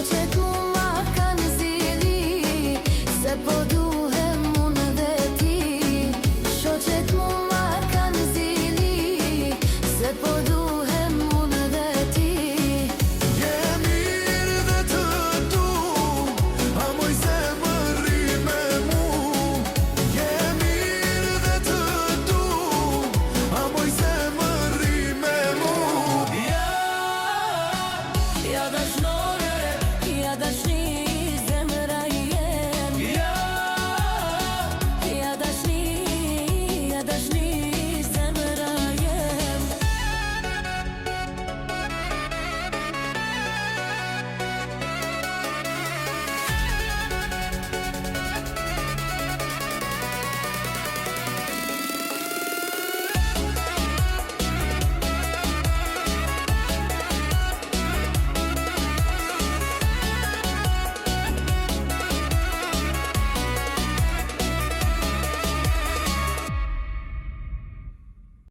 Shoqet mu ma kanë zili, se po duhem unë dhe ti. Shoqet mu ma kanë zili, se po duhem unë dhe ti. Je mirë dhe të du, a moj se më rri me mu. Je mirë dhe të du, a moj se më rri me mu. Ja dash